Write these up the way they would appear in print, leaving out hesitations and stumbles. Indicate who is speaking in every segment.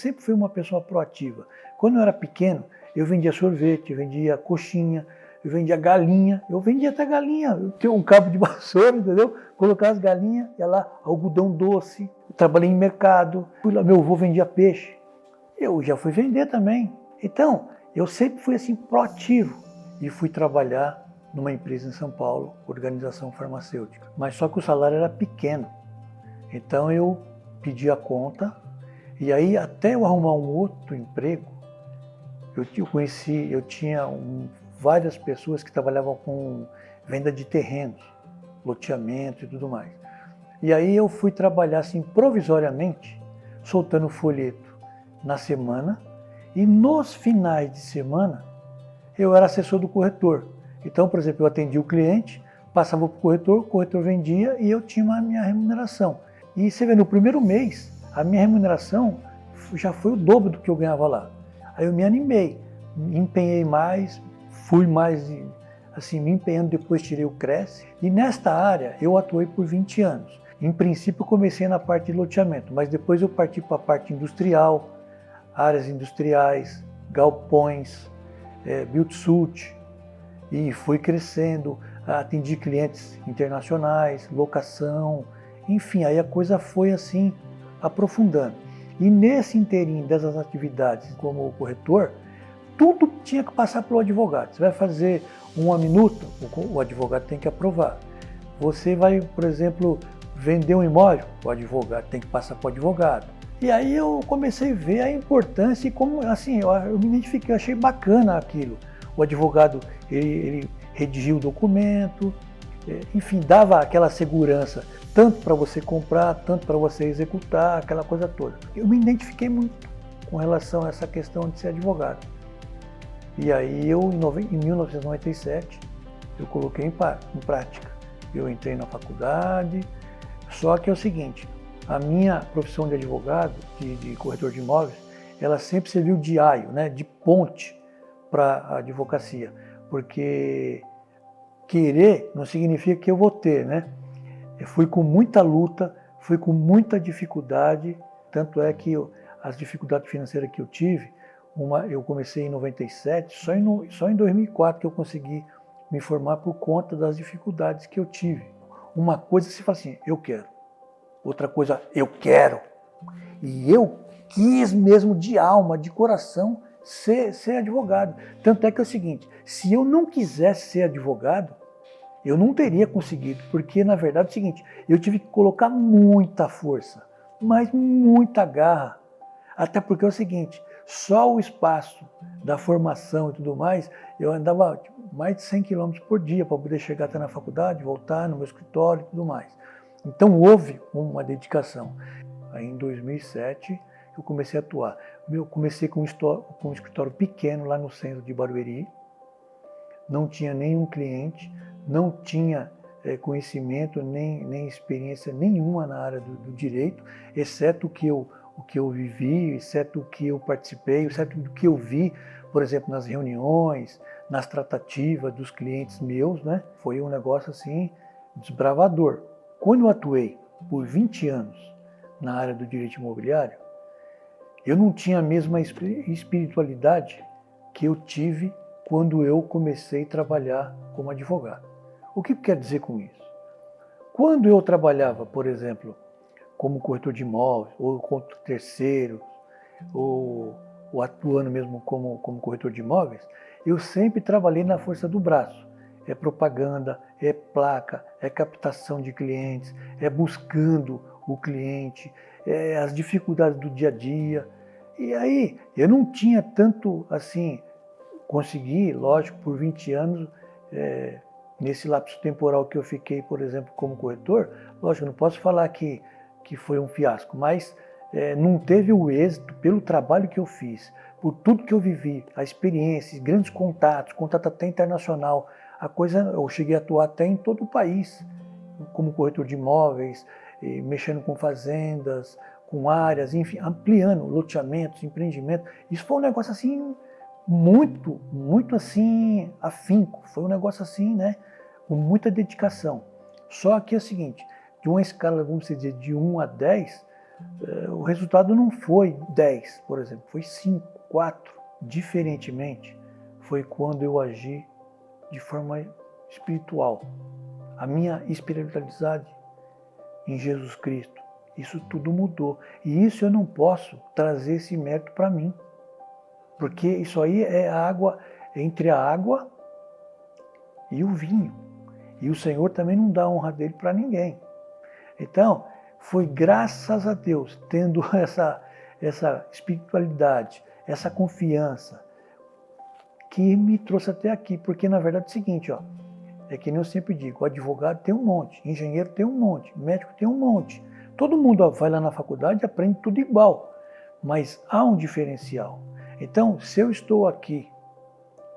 Speaker 1: sempre fui uma pessoa proativa. Quando eu era pequeno, eu vendia sorvete, eu vendia coxinha, eu vendia galinha, eu vendia até galinha. Eu tinha um cabo de vassoura, entendeu? Colocar as galinhas, ia lá, algodão doce. Eu trabalhei em mercado, fui lá, meu avô vendia peixe. Eu já fui vender também. Então, eu sempre fui assim proativo e fui trabalhar numa empresa em São Paulo, organização farmacêutica. Mas só que o salário era pequeno. Então eu pedi a conta e aí até eu arrumar um outro emprego, eu tinha várias pessoas que trabalhavam com venda de terrenos, loteamento e tudo mais. E aí eu fui trabalhar assim provisoriamente, soltando folheto na semana, e nos finais de semana eu era assessor do corretor. Então, por exemplo, eu atendia o cliente, passava para o corretor vendia e eu tinha a minha remuneração. E você vê, no primeiro mês, a minha remuneração já foi o dobro do que eu ganhava lá. Aí eu me animei, me empenhei mais, fui mais, assim, me empenhando, depois tirei o Cresce. E nesta área eu atuei por 20 anos. Em princípio eu comecei na parte de loteamento, mas depois eu parti para a parte industrial, áreas industriais, galpões, build-to-suit, e fui crescendo, atendi clientes internacionais, locação, enfim, aí a coisa foi assim aprofundando. E nesse inteirinho dessas atividades como corretor, tudo tinha que passar pelo advogado. Você vai fazer uma minuta, o advogado tem que aprovar. Você vai, por exemplo, vender um imóvel, o advogado tem que passar para o advogado. E aí eu comecei a ver a importância e como, assim, eu me identifiquei, eu achei bacana aquilo. O advogado, ele redigia o documento, enfim, dava aquela segurança, tanto para você comprar, tanto para você executar, aquela coisa toda. Eu me identifiquei muito com relação a essa questão de ser advogado. E aí eu, em 1997, eu coloquei em prática. Eu entrei na faculdade, só que é o seguinte, a minha profissão de advogado, de corretor de imóveis, ela sempre serviu de aio, né, de ponte para a advocacia, porque querer não significa que eu vou ter, né? Eu fui com muita luta, fui com muita dificuldade, tanto é que as dificuldades financeiras que eu tive, eu comecei em 97, só em 2004 que eu consegui me formar por conta das dificuldades que eu tive. Uma coisa se fala assim, eu quero. Outra coisa, eu quero. E eu quis mesmo de alma, de coração, ser advogado. Tanto é que é o seguinte, se eu não quisesse ser advogado, eu não teria conseguido, porque na verdade é o seguinte, eu tive que colocar muita força, mas muita garra. Até porque é o seguinte, só o espaço da formação e tudo mais, eu andava mais de 100 km por dia para poder chegar até na faculdade, voltar no meu escritório e tudo mais. Então houve uma dedicação. Aí em 2007 eu comecei a atuar. Eu comecei com um escritório pequeno lá no centro de Barueri, não tinha nenhum cliente, não tinha conhecimento nem experiência nenhuma na área do direito, exceto o que eu vivi, exceto o que eu participei, exceto o que eu vi, por exemplo, nas reuniões, nas tratativas dos clientes meus, né? Foi um negócio assim desbravador. Quando eu atuei por 20 anos na área do direito imobiliário, eu não tinha a mesma espiritualidade que eu tive quando eu comecei a trabalhar como advogado. O que quer dizer com isso? Quando eu trabalhava, por exemplo, como corretor de imóveis, ou contra terceiros, ou atuando mesmo como corretor de imóveis, eu sempre trabalhei na força do braço. É propaganda, é placa, é captação de clientes, é buscando o cliente, é as dificuldades do dia a dia. E aí, eu não tinha tanto assim, consegui, lógico, por 20 anos, nesse lapso temporal que eu fiquei, por exemplo, como corretor, lógico, não posso falar que foi um fiasco, mas não teve o êxito pelo trabalho que eu fiz, por tudo que eu vivi, a experiência, grandes contatos, contato até internacional, eu cheguei a atuar até em todo o país, como corretor de imóveis, mexendo com fazendas, com áreas, enfim, ampliando loteamentos, empreendimentos. Isso foi um negócio assim, muito, muito assim, afinco, foi um negócio assim, né, com muita dedicação. Só que é o seguinte, de uma escala, vamos dizer, de 1 a 10, o resultado não foi 10, por exemplo, foi 5, 4. Diferentemente, foi quando eu agi de forma espiritual. A minha espiritualidade em Jesus Cristo, isso tudo mudou. E isso eu não posso trazer esse mérito para mim. Porque isso aí é a água, entre a água e o vinho. E o Senhor também não dá a honra dele para ninguém. Então, foi graças a Deus, tendo essa espiritualidade, essa confiança, que me trouxe até aqui. Porque, na verdade, é o seguinte, ó, é que nem eu sempre digo, o advogado tem um monte, engenheiro tem um monte, médico tem um monte. Todo mundo vai lá na faculdade e aprende tudo igual, mas há um diferencial. Então, se eu estou aqui,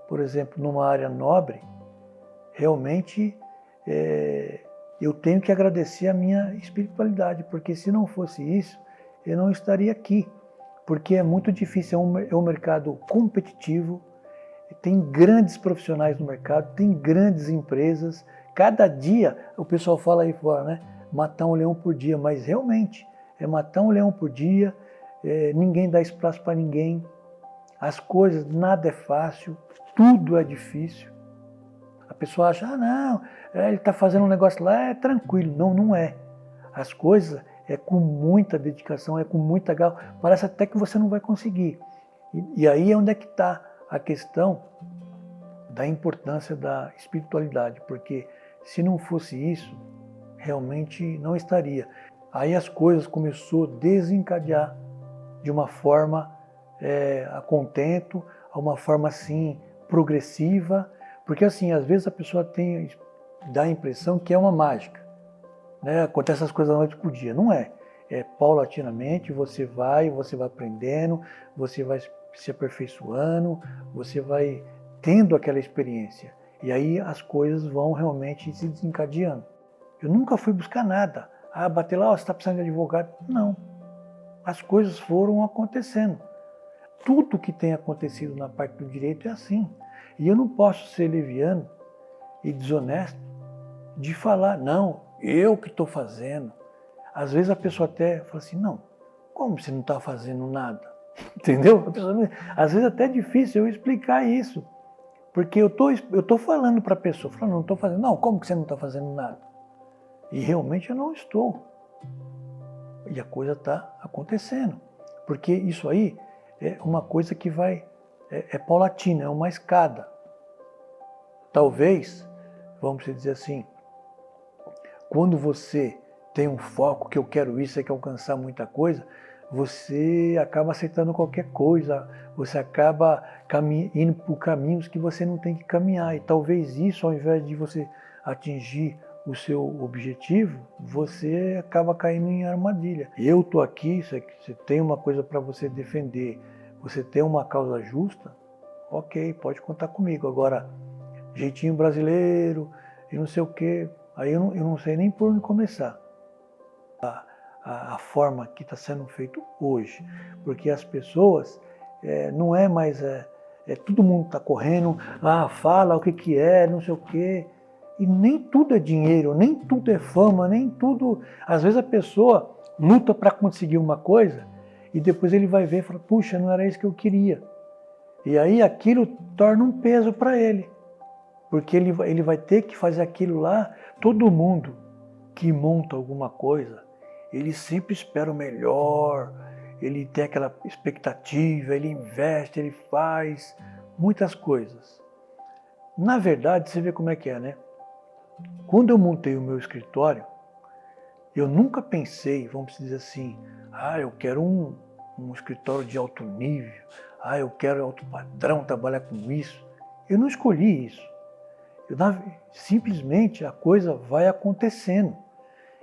Speaker 1: por exemplo, numa área nobre, realmente eu tenho que agradecer a minha espiritualidade, porque se não fosse isso, eu não estaria aqui. Porque é muito difícil, é um mercado competitivo, tem grandes profissionais no mercado, tem grandes empresas. Cada dia, o pessoal fala aí fora, né? Matar um leão por dia, mas realmente é matar um leão por dia, ninguém dá espaço para ninguém. As coisas, nada é fácil, tudo é difícil. A pessoa acha, não, ele está fazendo um negócio lá, é tranquilo. Não, não é. As coisas é com muita dedicação, é com muita garra. Parece até que você não vai conseguir. E aí é onde é que está a questão da importância da espiritualidade, porque se não fosse isso, realmente não estaria. Aí as coisas começaram a desencadear de uma forma a contento, a uma forma assim progressiva, porque assim, às vezes a pessoa dá a impressão que é uma mágica, né? Acontece as coisas da noite para o dia. Não é. É paulatinamente, você vai aprendendo, você vai se aperfeiçoando, você vai tendo aquela experiência. E aí as coisas vão realmente se desencadeando. Eu nunca fui buscar nada. Bater lá, você está precisando de advogado. Não. As coisas foram acontecendo. Tudo que tem acontecido na parte do direito é assim. E eu não posso ser leviano e desonesto de falar, não, eu que estou fazendo. Às vezes a pessoa até fala assim, não, como você não está fazendo nada? Entendeu? Às vezes até é difícil eu explicar isso. Porque eu tô falando para a pessoa, falando, não estou fazendo, não, como que você não está fazendo nada? E realmente eu não estou. E a coisa está acontecendo. Porque isso aí é uma coisa que é paulatina, é uma escada. Talvez, vamos dizer assim, quando você tem um foco, que eu quero isso, você quer alcançar muita coisa, você acaba aceitando qualquer coisa, você acaba indo por caminhos que você não tem que caminhar. E talvez isso, ao invés de você atingir o seu objetivo, você acaba caindo em armadilha. Eu estou aqui, você tem uma coisa para você defender, você tem uma causa justa, ok, pode contar comigo. Agora, jeitinho brasileiro e não sei o quê, aí eu não sei nem por onde começar. A forma que está sendo feito hoje, porque as pessoas não é mais, todo mundo está correndo, fala o que é, não sei o quê, e nem tudo é dinheiro, nem tudo é fama, nem tudo, às vezes a pessoa luta para conseguir uma coisa e depois ele vai ver e fala, puxa, não era isso que eu queria, e aí aquilo torna um peso para ele, porque ele vai ter que fazer aquilo lá. Todo mundo que monta alguma coisa, ele sempre espera o melhor, ele tem aquela expectativa, ele investe, ele faz muitas coisas. Na verdade, você vê como é que é, né? Quando eu montei o meu escritório, eu nunca pensei, vamos dizer assim, eu quero um escritório de alto nível, eu quero alto padrão, trabalhar com isso. Eu não escolhi isso. Simplesmente a coisa vai acontecendo.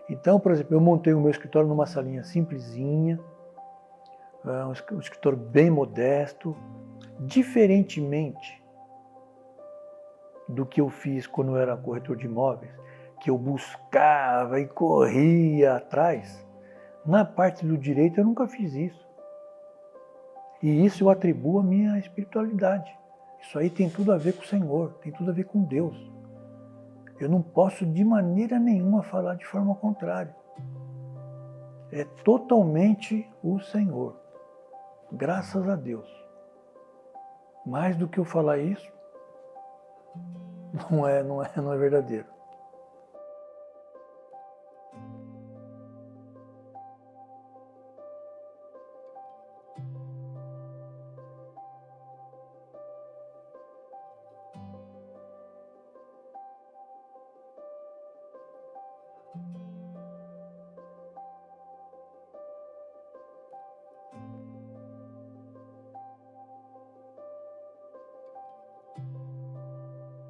Speaker 1: Então, por exemplo, eu montei o meu escritório numa salinha simplesinha, um escritório bem modesto, diferentemente do que eu fiz quando eu era corretor de imóveis, que eu buscava e corria atrás. Na parte do direito eu nunca fiz isso. E isso eu atribuo à minha espiritualidade. Isso aí tem tudo a ver com o Senhor, tem tudo a ver com Deus. Eu não posso de maneira nenhuma falar de forma contrária. é totalmente o Senhor. Graças a Deus. Mais do que eu falar isso, não é verdadeiro.